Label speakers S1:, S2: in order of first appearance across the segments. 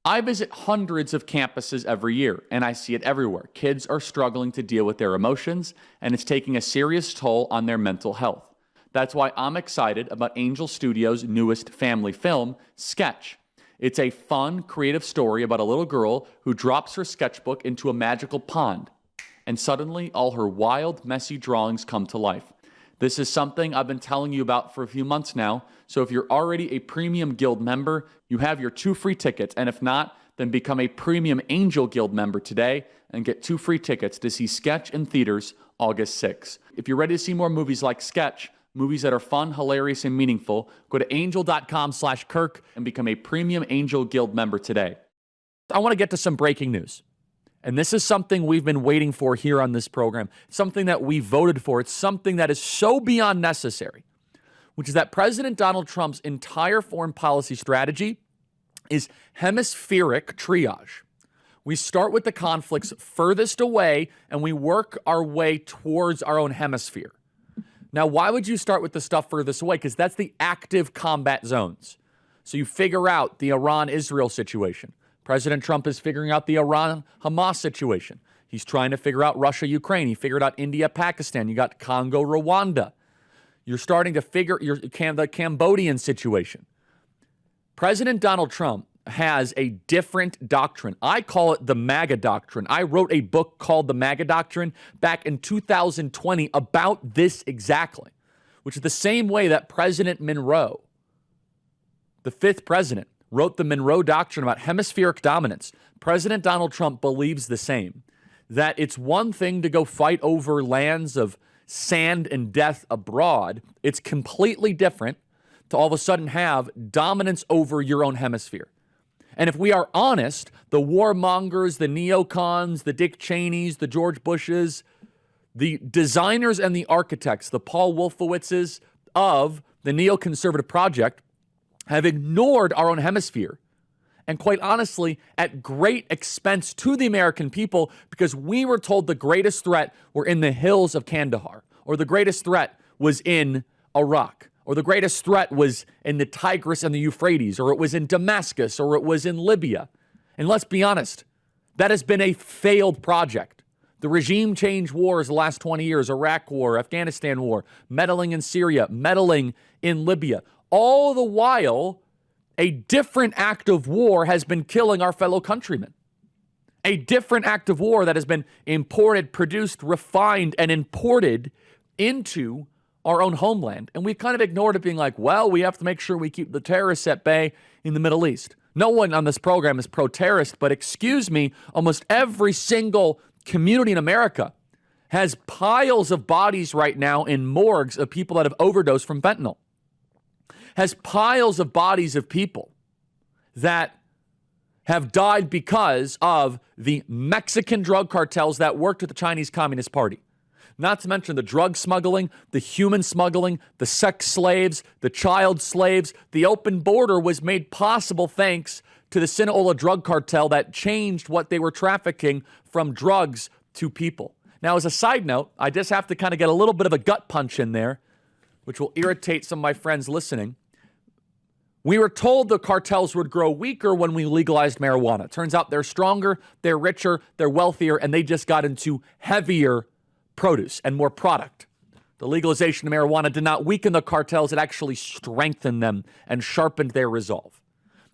S1: I visit hundreds of campuses every year, and I see it everywhere. Kids are struggling to deal with their emotions, and it's taking a serious toll on their mental health. That's why I'm excited about Angel Studios' newest family film, Sketch. It's a fun, creative story about a little girl who drops her sketchbook into a magical pond, and suddenly all her wild, messy drawings come to life. This is something I've been telling you about for a few months now, so if you're already a Premium Guild member, you have your 2 free tickets, and if not, then become a Premium Angel Guild member today and get 2 free tickets to see Sketch in theaters August 6th. If you're ready to see more movies like Sketch, movies that are fun, hilarious, and meaningful, go to angel.com/Kirk and become a Premium Angel Guild member today. I want to get to some breaking news. And this is something we've been waiting for here on this program, something that we voted for. It's something that is so beyond necessary, which is that President Donald Trump's entire foreign policy strategy is hemispheric triage. We start with the conflicts furthest away, and we work our way towards our own hemisphere. Now, why would you start with the stuff furthest away? Because that's the active combat zones. So you figure out the Iran-Israel situation. President Trump is figuring out the Iran-Hamas situation. He's trying to figure out Russia-Ukraine. He figured out India-Pakistan. You got Congo-Rwanda. You're starting to figure the Cambodian situation. President Donald Trump has a different doctrine. I call it the MAGA doctrine. I wrote a book called The MAGA Doctrine back in 2020 about this exactly, which is the same way that President Monroe, the 5th president, wrote the Monroe Doctrine about hemispheric dominance. President Donald Trump believes the same, that it's one thing to go fight over lands of sand and death abroad. It's completely different to all of a sudden have dominance over your own hemisphere. And if we are honest, the warmongers, the neocons, the Dick Cheneys, the George Bushes, the designers and the architects, the Paul Wolfowitzes of the neoconservative project, have ignored our own hemisphere, and quite honestly, at great expense to the American people, because we were told the greatest threat were in the hills of Kandahar, or the greatest threat was in Iraq, or the greatest threat was in the Tigris and the Euphrates, or it was in Damascus, or it was in Libya. And let's be honest, that has been a failed project. The regime change wars the last 20 years, Iraq war, Afghanistan war, meddling in Syria, meddling in Libya, all the while, a different act of war has been killing our fellow countrymen. A different act of war that has been imported, produced, refined, and imported into our own homeland. And we've kind of ignored it, being like, well, we have to make sure we keep the terrorists at bay in the Middle East. No one on this program is pro-terrorist, but excuse me, almost every single community in America has piles of bodies right now in morgues of people that have overdosed from fentanyl. Has piles of bodies of people that have died because of the Mexican drug cartels that worked with the Chinese Communist Party. Not to mention the drug smuggling, the human smuggling, the sex slaves, the child slaves. The open border was made possible thanks to the Sinaloa drug cartel that changed what they were trafficking from drugs to people. Now, as a side note, I just have to kind of get a little bit of a gut punch in there, which will irritate some of my friends listening. We were told the cartels would grow weaker when we legalized marijuana. Turns out they're stronger, they're richer, they're wealthier, and they just got into heavier produce and more product. The legalization of marijuana did not weaken the cartels, it actually strengthened them and sharpened their resolve.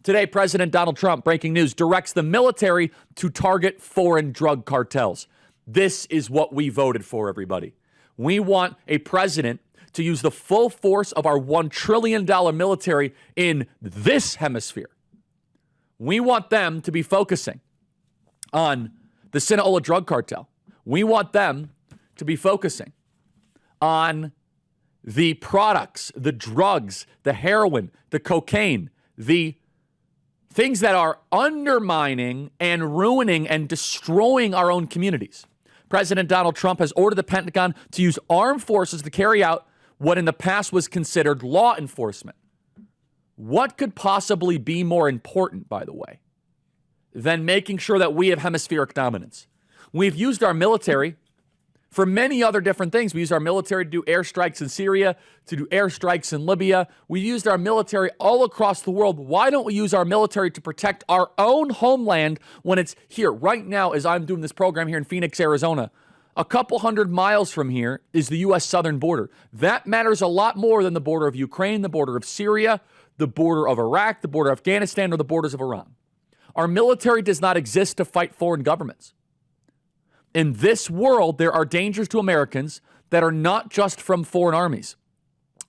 S1: Today, President Donald Trump, breaking news, directs the military to target foreign drug cartels. This is what we voted for, everybody. We want a president to use the full force of our $1 trillion military in this hemisphere. We want them to be focusing on the Sinaloa drug cartel. We want them to be focusing on the products, the drugs, the heroin, the cocaine, the things that are undermining and ruining and destroying our own communities. President Donald Trump has ordered the Pentagon to use armed forces to carry out what in the past was considered law enforcement. What could possibly be more important, by the way, than making sure that we have hemispheric dominance? We've used our military For many other different things. We use our military to do airstrikes in Syria, to do airstrikes in Libya. We used our military all across the world. Why don't we use our military to protect our own homeland when it's here? Right now, as I'm doing this program here in Phoenix, Arizona, a couple hundred miles from here is the U.S. southern border. That matters a lot more than the border of Ukraine, the border of Syria, the border of Iraq, the border of Afghanistan, or the borders of Iran. Our military does not exist to fight foreign governments. In this world, there are dangers to Americans that are not just from foreign armies.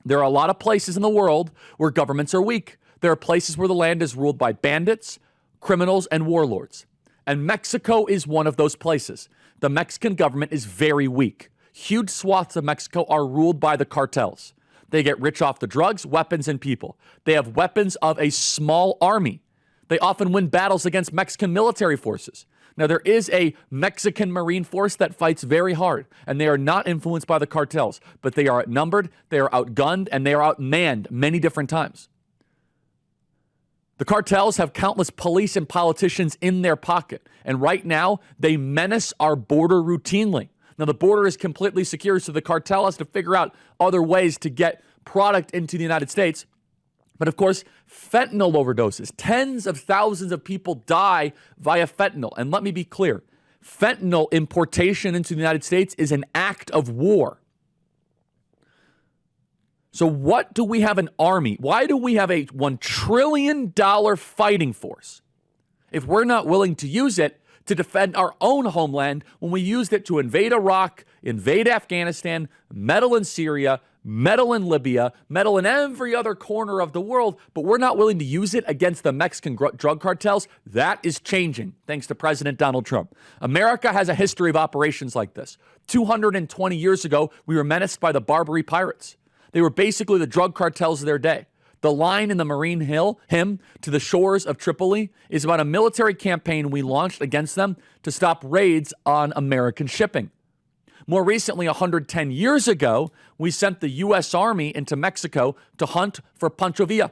S1: There are a lot of places in the world where governments are weak. There are places where the land is ruled by bandits, criminals, and warlords. And Mexico is one of those places. The Mexican government is very weak. Huge swaths of Mexico are ruled by the cartels. They get rich off the drugs, weapons, and people. They have weapons of a small army. They often win battles against Mexican military forces. Now, there is a Mexican Marine force that fights very hard, and they are not influenced by the cartels, but they are outnumbered, they are outgunned, and they are outmanned many different times. The cartels have countless police and politicians in their pocket, and right now, they menace our border routinely. Now, the border is completely secure, so the cartel has to figure out other ways to get product into the United States. But of course, fentanyl overdoses. Tens of thousands of people die via fentanyl. And let me be clear, fentanyl importation into the United States is an act of war. So what do we have an army? Why do we have a $1 trillion fighting force if we're not willing to use it to defend our own homeland when we used it to invade Iraq, invade Afghanistan, meddle in Syria, meddle in Libya, meddle in every other corner of the world, but we're not willing to use it against the Mexican drug cartels? That is changing, thanks to President Donald Trump. America has a history of operations like this. 220 years ago, we were menaced by the Barbary pirates. They were basically the drug cartels of their day. The line in the Marine hymn to the shores of Tripoli is about a military campaign we launched against them to stop raids on American shipping. More recently, 110 years ago, we sent the U.S. Army into Mexico to hunt for Pancho Villa.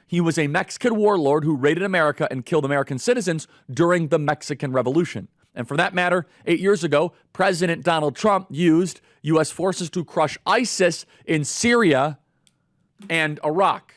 S1: He was a Mexican warlord who raided America and killed American citizens during the Mexican Revolution. And for that matter, 8 years ago, President Donald Trump used U.S. forces to crush ISIS in Syria and Iraq.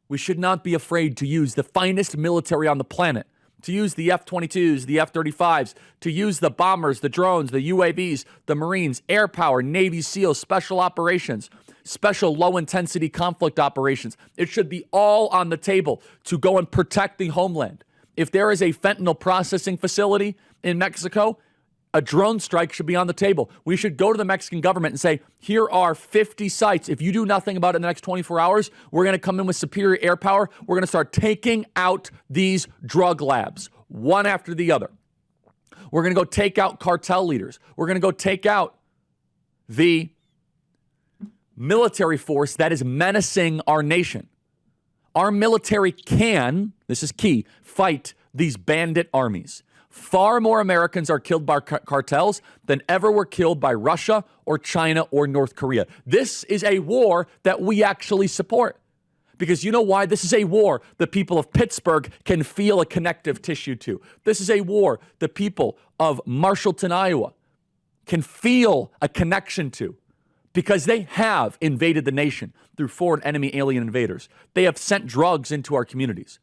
S1: We should not be afraid to use the finest military on the planet, to use the F-22s, the F-35s, to use the bombers, the drones, the UAVs, the Marines, air power, Navy SEALs, special operations, special low-intensity conflict operations. It should be all on the table to go and protect the homeland. If there is a fentanyl processing facility in Mexico, a drone strike should be on the table. We should go to the Mexican government and say, here are 50 sites. If you do nothing about it in the next 24 hours, we're going to come in with superior air power. We're going to start taking out these drug labs, one after the other. We're going to go take out cartel leaders. We're going to go take out the military force that is menacing our nation. Our military can, this is key, fight these bandit armies. Far more Americans are killed by cartels than ever were killed by Russia or China or North Korea. This is a war that we actually support. Because you know why? This is a war the people of Pittsburgh can feel a connective tissue to. This is a war the people of Marshallton, Iowa can feel a connection to. Because they have invaded the nation through foreign enemy alien invaders. They have sent drugs into our communities.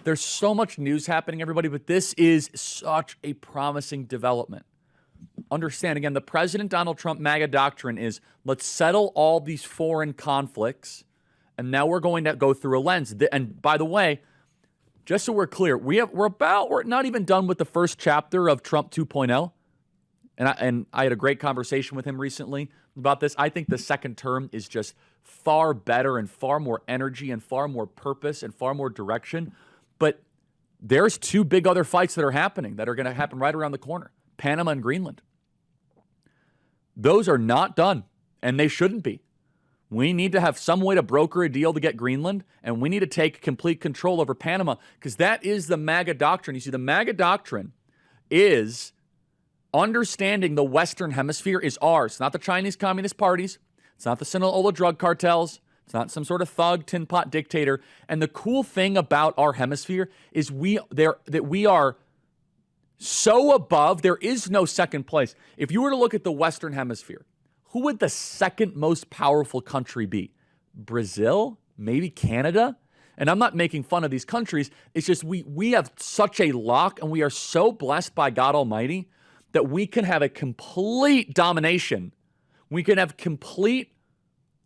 S1: There's so much news happening, everybody, but this is such a promising development. Understand, again, the President Donald Trump MAGA doctrine is, let's settle all these foreign conflicts, and now we're going to go through a lens. And by the way, just so we're clear, we're not even done with the first chapter of Trump 2.0. And I had a great conversation with him recently about this. I think the second term is just far better and far more energy and far more purpose and far more direction. But there's two big other fights that are happening that are going to happen right around the corner. Panama and Greenland. Those are not done, and they shouldn't be. We need to have some way to broker a deal to get Greenland, and we need to take complete control over Panama, because that is the MAGA doctrine. You see, the MAGA doctrine is understanding the Western Hemisphere is ours. It's not the Chinese Communist parties. It's not the Sinaloa drug cartels. It's not some sort of thug, tin pot dictator. And the cool thing about our hemisphere is we are so above, there is no second place. If you were to look at the Western Hemisphere, who would the second most powerful country be? Brazil? Maybe Canada? And I'm not making fun of these countries. It's just we have such a lock, and we are so blessed by God Almighty that we can have a complete domination. We can have complete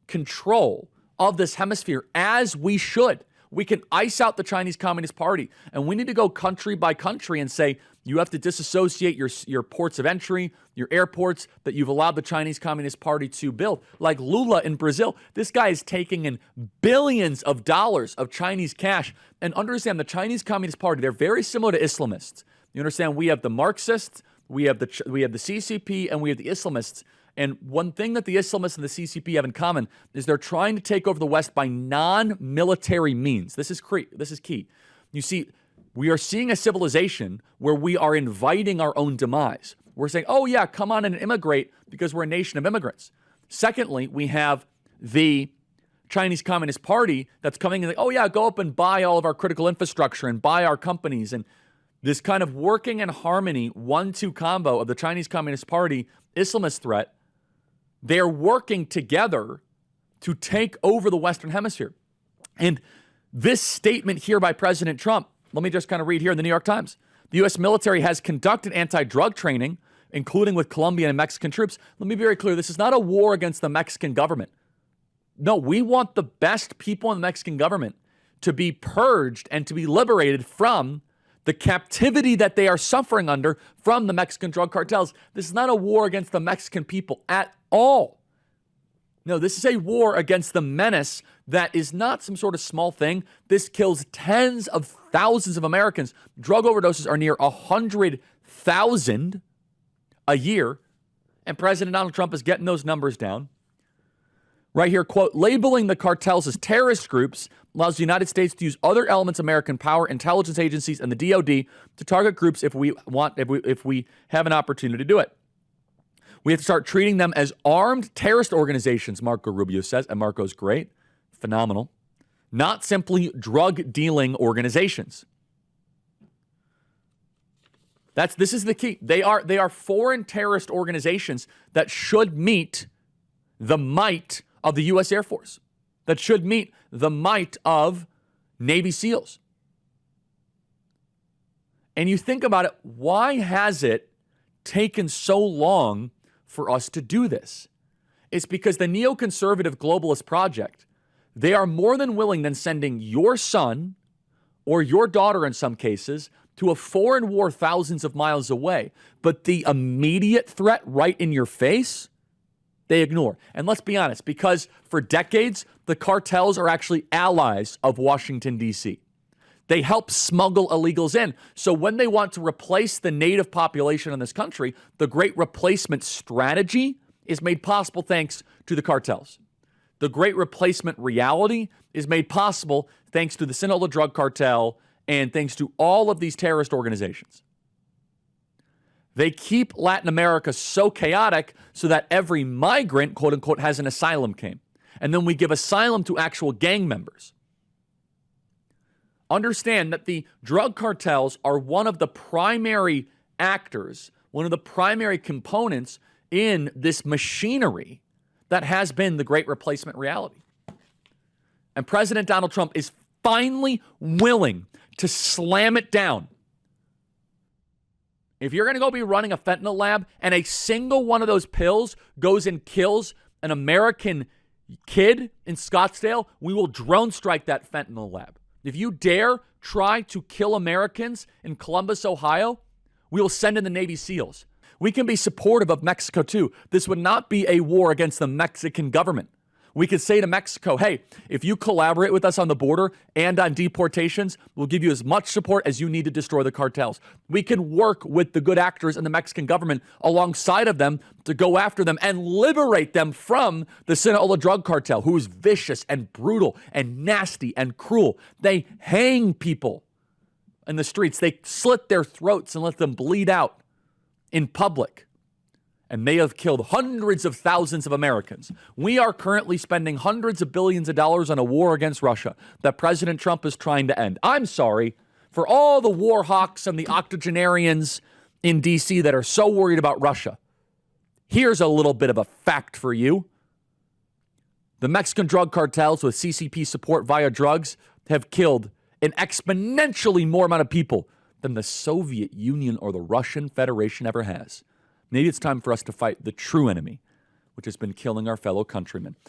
S1: control of this hemisphere, as we should. We can ice out the Chinese Communist Party, and we need to go country by country and say, you have to disassociate your ports of entry, your airports that you've allowed the Chinese Communist Party to build. Like Lula in Brazil, this guy is taking in billions of dollars of Chinese cash. And understand, the Chinese Communist Party, they're very similar to Islamists. You understand, we have the Marxists, we have the CCP, and we have the Islamists. And one thing that the Islamists and the CCP have in common is they're trying to take over the West by non-military means. This is key. You see, we are seeing a civilization where we are inviting our own demise. We're saying, oh yeah, come on and immigrate because we're a nation of immigrants. Secondly, we have the Chinese Communist Party that's coming and like, oh yeah, go up and buy all of our critical infrastructure and buy our companies. And this kind of working in harmony, 1-2 combo of the Chinese Communist Party, Islamist threat, they're working together to take over the Western Hemisphere. And this statement here by President Trump, let me just kind of read here in the New York Times. The U.S. military has conducted anti-drug training, including with Colombian and Mexican troops. Let me be very clear. This is not a war against the Mexican government. No, we want the best people in the Mexican government to be purged and to be liberated from the captivity that they are suffering under from the Mexican drug cartels. This is not a war against the Mexican people at all. No, this is a war against the menace that is not some sort of small thing. This kills tens of thousands of Americans. Drug overdoses are near 100,000 a year, and President Donald Trump is getting those numbers down. Right here, quote, labeling the cartels as terrorist groups allows the United States to use other elements of American power, intelligence agencies, and the DOD to target groups if we have an opportunity to do it. We have to start treating them as armed terrorist organizations, Marco Rubio says, and Marco's great, phenomenal, not simply drug-dealing organizations. This is the key. They are foreign terrorist organizations that should meet the might of the U.S. Air Force, that should meet the might of Navy SEALs. And you think about it, why has it taken so long for us to do this? It's because the neoconservative globalist project, they are more than willing than sending your son or your daughter in some cases to a foreign war thousands of miles away. But the immediate threat right in your face, they ignore. And let's be honest, because for decades, the cartels are actually allies of Washington, D.C. They help smuggle illegals in. So when they want to replace the native population in this country, the Great Replacement strategy is made possible thanks to the cartels. The Great Replacement reality is made possible thanks to the Sinaloa drug cartel and thanks to all of these terrorist organizations. They keep Latin America so chaotic so that every migrant, quote unquote, has an asylum claim. And then we give asylum to actual gang members. Understand that the drug cartels are one of the primary actors, one of the primary components in this machinery that has been the Great Replacement reality. And President Donald Trump is finally willing to slam it down. If you're going to go be running a fentanyl lab and a single one of those pills goes and kills an American kid in Scottsdale, we will drone strike that fentanyl lab. If you dare try to kill Americans in Columbus, Ohio, we will send in the Navy SEALs. We can be supportive of Mexico too. This would not be a war against the Mexican government. We could say to Mexico, hey, if you collaborate with us on the border and on deportations, we'll give you as much support as you need to destroy the cartels. We can work with the good actors in the Mexican government alongside of them to go after them and liberate them from the Sinaloa drug cartel, who is vicious and brutal and nasty and cruel. They hang people in the streets. They slit their throats and let them bleed out in public. And they have killed hundreds of thousands of Americans. We are currently spending hundreds of billions of dollars on a war against Russia that President Trump is trying to end. I'm sorry for all the war hawks and the octogenarians in D.C. that are so worried about Russia. Here's a little bit of a fact for you. The Mexican drug cartels with CCP support via drugs have killed an exponentially more amount of people than the Soviet Union or the Russian Federation ever has. Maybe it's time for us to fight the true enemy, which has been killing our fellow countrymen.